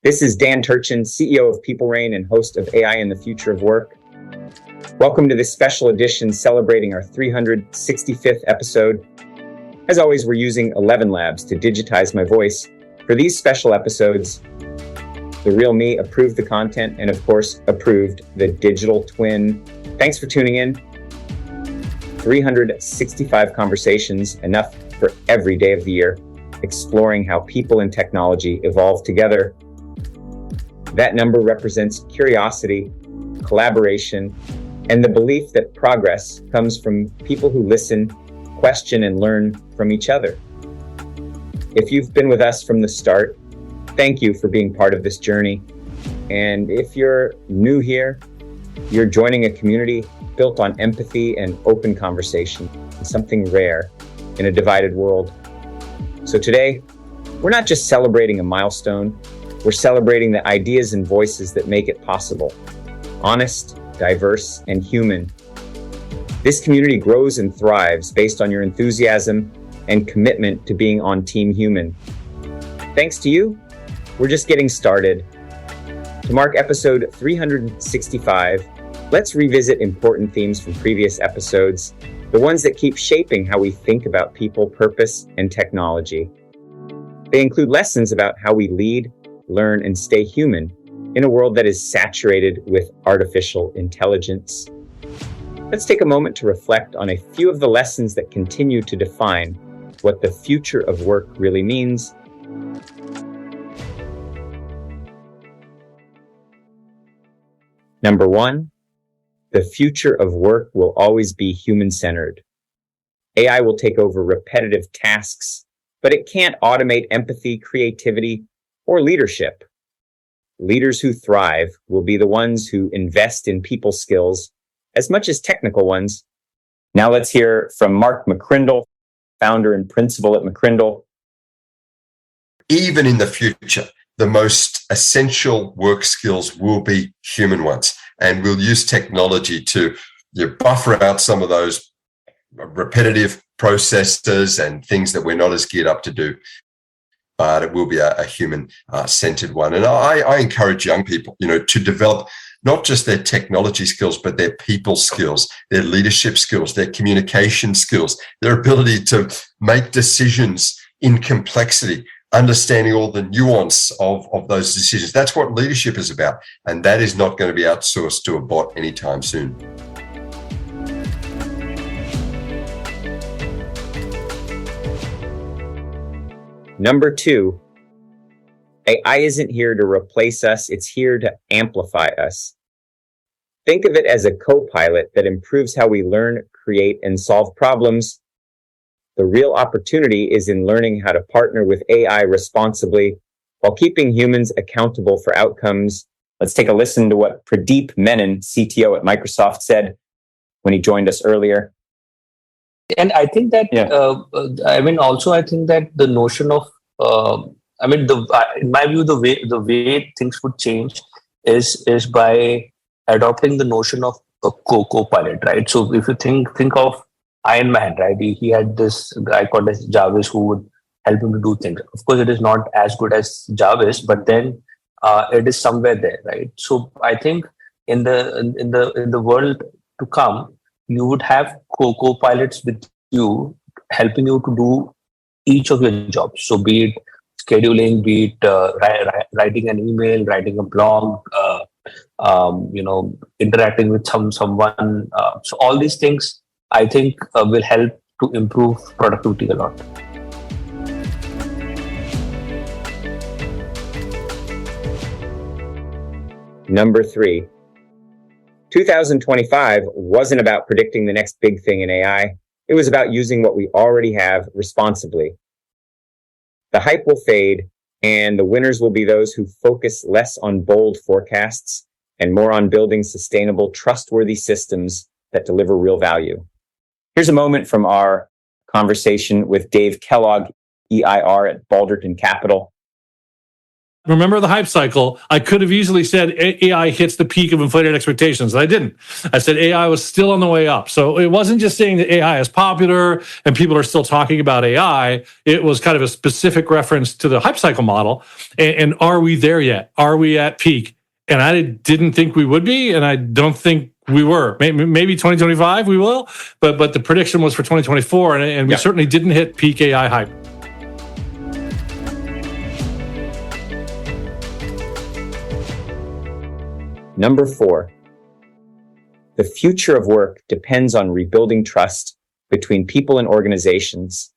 This is Dan Turchin, CEO of PeopleRain and host of AI in the Future of Work. Welcome to this special edition celebrating our 365th episode. As always, we're using 11 Labs to digitize my voice. For these special episodes, the real me approved the content and, of course, approved the digital twin. Thanks for tuning in. 365 conversations, enough for every day of the year, exploring how people and technology evolve together. That number represents curiosity, collaboration, and the belief that progress comes from people who listen, question, and learn from each other. If you've been with us from the start, thank you for being part of this journey. And if you're new here, you're joining a community built on empathy and open conversation, something rare in a divided world. So today, we're not just celebrating a milestone, we're celebrating the ideas and voices that make it possible. Honest, diverse, and human. This community grows and thrives based on your enthusiasm and commitment to being on Team Human. Thanks to you, we're just getting started. To mark episode 365, let's revisit important themes from previous episodes, the ones that keep shaping how we think about people, purpose, and technology. They include lessons about how we lead, learn, and stay human in a world that is saturated with artificial intelligence. Let's take a moment to reflect on a few of the lessons that continue to define what the future of work really means. Number one, the future of work will always be human-centered. AI will take over repetitive tasks, but it can't automate empathy, creativity, or leadership. Leaders who thrive will be the ones who invest in people skills as much as technical ones. Now let's hear from Mark McCrindle, founder and principal at McCrindle. Even in the future, the most essential work skills will be human ones. And we'll use technology to buffer out some of those repetitive processes and things that we're not as geared up to do. But it will be a human-centered one. And I encourage young people, to develop not just their technology skills, but their people skills, their leadership skills, their communication skills, their ability to make decisions in complexity, understanding all the nuance of those decisions. That's what leadership is about. And that is not going to be outsourced to a bot anytime soon. Number two, AI isn't here to replace us, it's here to amplify us. Think of it as a co-pilot that improves how we learn, create, and solve problems. The real opportunity is in learning how to partner with AI responsibly while keeping humans accountable for outcomes. Let's take a listen to what Pradeep Menon, CTO at Microsoft, said when he joined us earlier. And I think that, I think that the notion of, in my view, the way things would change is by adopting the notion of a co-pilot, right? So if you think of Iron Man, right? He had this guy called as Jarvis who would help him to do things. Of course, it is not as good as Jarvis, but then it is somewhere there, right? So I think in the world to come, you would have co-pilots with you, helping you to do each of your jobs. So be it scheduling, be it writing an email, writing a blog, interacting with someone. So all these things, I think, will help to improve productivity a lot. Number three, 2025 wasn't about predicting the next big thing in AI. It was about using what we already have responsibly. The hype will fade, and the winners will be those who focus less on bold forecasts and more on building sustainable, trustworthy systems that deliver real value. Here's a moment from our conversation with Dave Kellogg, EIR at Balderton Capital. Remember the hype cycle? I could have easily said AI hits the peak of inflated expectations. I didn't. I said AI was still on the way up. So it wasn't just saying that AI is popular and people are still talking about AI. It was kind of a specific reference to the hype cycle model. And are we there yet? Are we at peak? And I didn't think we would be, and I don't think we were. Maybe 2025 we will, but the prediction was for 2024, and we certainly didn't hit peak AI hype. Number 4, the future of work depends on rebuilding trust between people and organizations.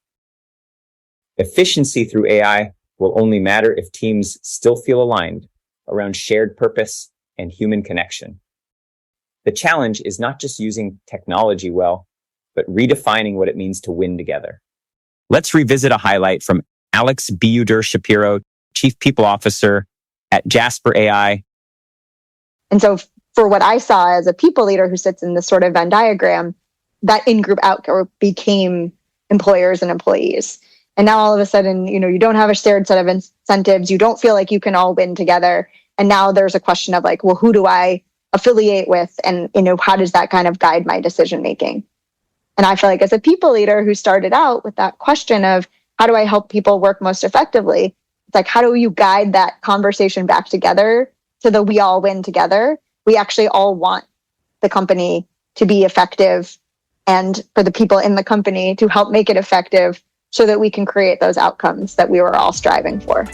Efficiency through AI will only matter if teams still feel aligned around shared purpose and human connection. The challenge is not just using technology well, but redefining what it means to win together. Let's revisit a highlight from Alex Shapiro, Chief People Officer at Jasper AI. And so for what I saw as a people leader who sits in this sort of Venn diagram, that in-group outgroup became employers and employees. And now all of a sudden, you don't have a shared set of incentives. You don't feel like you can all win together. And now there's a question of like, well, who do I affiliate with? And, how does that kind of guide my decision making? And I feel like as a people leader who started out with that question of how do I help people work most effectively? It's like, how do you guide that conversation back together so that we all win together? We actually all want the company to be effective and for the people in the company to help make it effective so that we can create those outcomes that we were all striving for.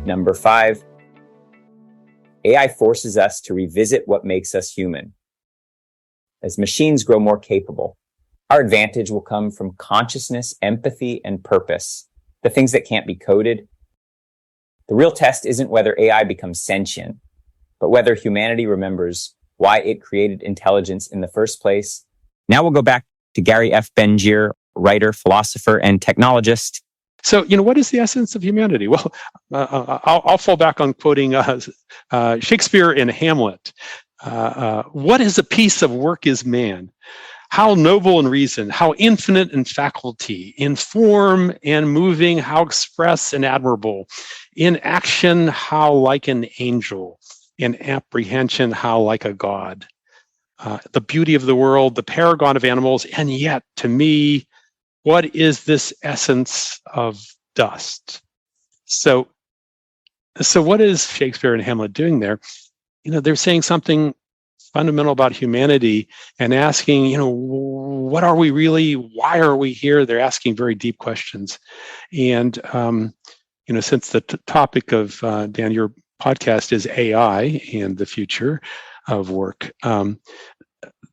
Number 5, AI forces us to revisit what makes us human. As machines grow more capable, our advantage will come from consciousness, empathy, and purpose, the things that can't be coded. The real test isn't whether AI becomes sentient, but whether humanity remembers why it created intelligence in the first place. Now we'll go back to Gary F. Bengier, writer, philosopher, and technologist. So, what is the essence of humanity? Well, I'll fall back on quoting Shakespeare in Hamlet. What is a piece of work is man? How noble in reason, how infinite in faculty, in form and moving, how express and admirable, in action, how like an angel, in apprehension, how like a god. The beauty of the world, the paragon of animals, and yet, to me, what is this essence of dust? So what is Shakespeare and Hamlet doing there? They're saying something fundamental about humanity and asking, what are we really? Why are we here? They're asking very deep questions. And, since the topic of, Dan, your podcast is AI and the future of work,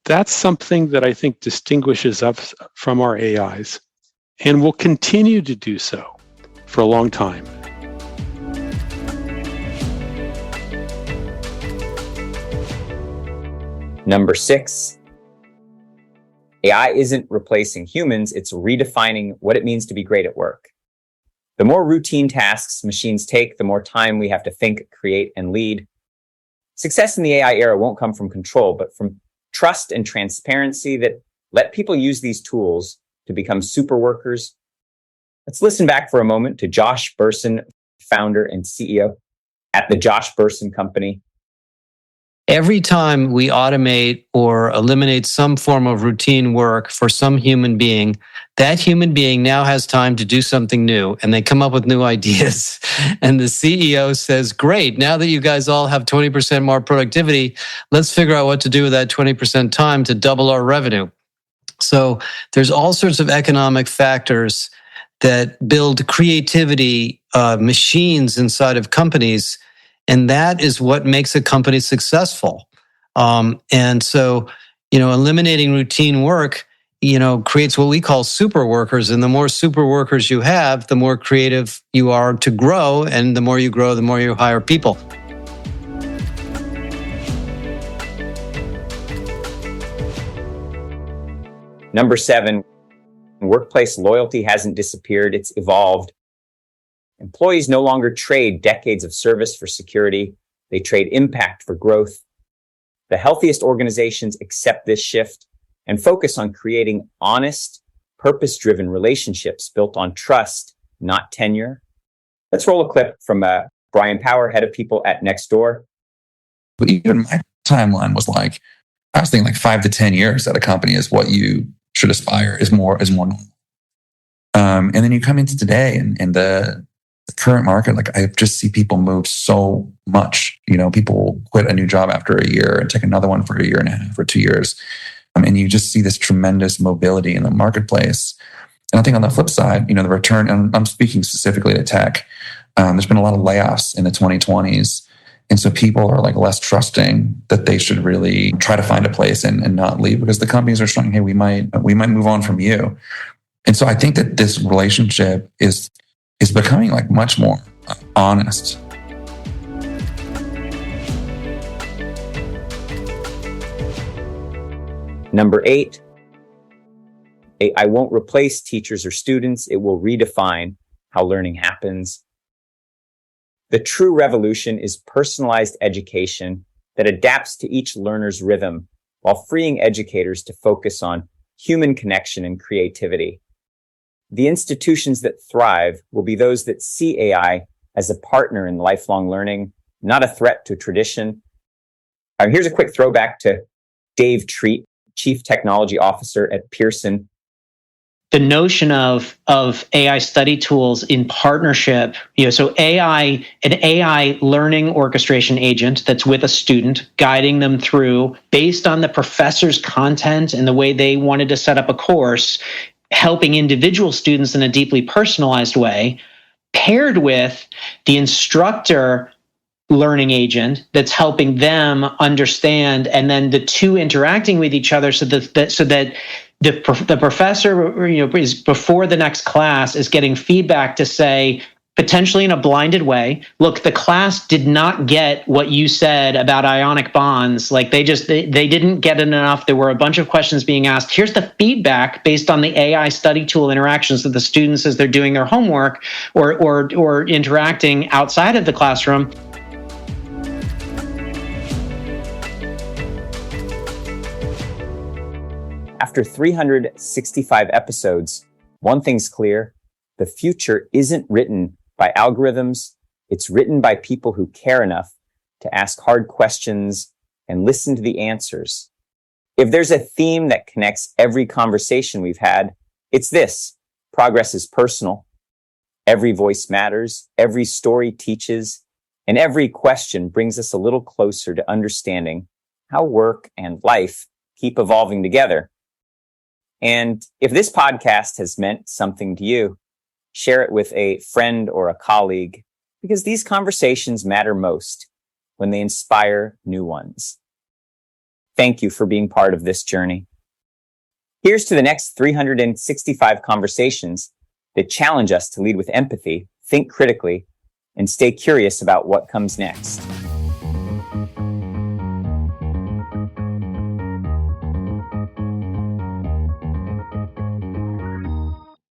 that's something that I think distinguishes us from our AIs and will continue to do so for a long time. Number 6, AI isn't replacing humans, it's redefining what it means to be great at work. The more routine tasks machines take, the more time we have to think, create, and lead. Success in the AI era won't come from control, but from trust and transparency that let people use these tools to become super workers. Let's listen back for a moment to Josh Bersin, founder and CEO at the Josh Bersin Company. Every time we automate or eliminate some form of routine work for some human being, that human being now has time to do something new, and they come up with new ideas. And the CEO says, great, now that you guys all have 20% more productivity, let's figure out what to do with that 20% time to double our revenue. So there's all sorts of economic factors that build creativity machines inside of companies. And that is what makes a company successful. And so, eliminating routine work, creates what we call super workers. And the more super workers you have, the more creative you are to grow. And the more you grow, the more you hire people. Number 7, workplace loyalty hasn't disappeared, it's evolved. Employees no longer trade decades of service for security. They trade impact for growth. The healthiest organizations accept this shift and focus on creating honest, purpose-driven relationships built on trust, not tenure. Let's roll a clip from Brian Power, head of people at Nextdoor. But even my timeline was like, I was thinking like 5 to 10 years at a company is what you should aspire is more normal. And then you come into today and the current market, like I just see people move so much. You know, people quit a new job after a year and take another one for a year and a half or 2 years. And you just see this tremendous mobility in the marketplace. And I think on the flip side, you know, the return, and I'm speaking specifically to tech, there's been a lot of layoffs in the 2020s. And so people are like less trusting that they should really try to find a place and not leave because the companies are saying, hey, we might move on from you. And so I think that this relationship is becoming like much more honest. Number 8, AI won't replace teachers or students. It will redefine how learning happens. The true revolution is personalized education that adapts to each learner's rhythm while freeing educators to focus on human connection and creativity. The institutions that thrive will be those that see AI as a partner in lifelong learning, not a threat to tradition. Here's a quick throwback to Dave Treat, Chief Technology Officer at Pearson. The notion of AI study tools in partnership, so an AI learning orchestration agent that's with a student, guiding them through based on the professor's content and the way they wanted to set up a course, helping individual students in a deeply personalized way, paired with the instructor learning agent that's helping them understand, and then the two interacting with each other so that the professor, is before the next class is getting feedback to say, potentially in a blinded way, look, the class did not get what you said about ionic bonds. Like they didn't get it enough. There were a bunch of questions being asked. Here's the feedback based on the AI study tool interactions of the students as they're doing their homework or interacting outside of the classroom. After 365 episodes, one thing's clear: the future isn't written by algorithms. It's written by people who care enough to ask hard questions and listen to the answers. If there's a theme that connects every conversation we've had, it's this: progress is personal. Every voice matters, every story teaches, and every question brings us a little closer to understanding how work and life keep evolving together. And if this podcast has meant something to you, share it with a friend or a colleague, because these conversations matter most when they inspire new ones. Thank you for being part of this journey. Here's to the next 365 conversations that challenge us to lead with empathy, think critically, and stay curious about what comes next.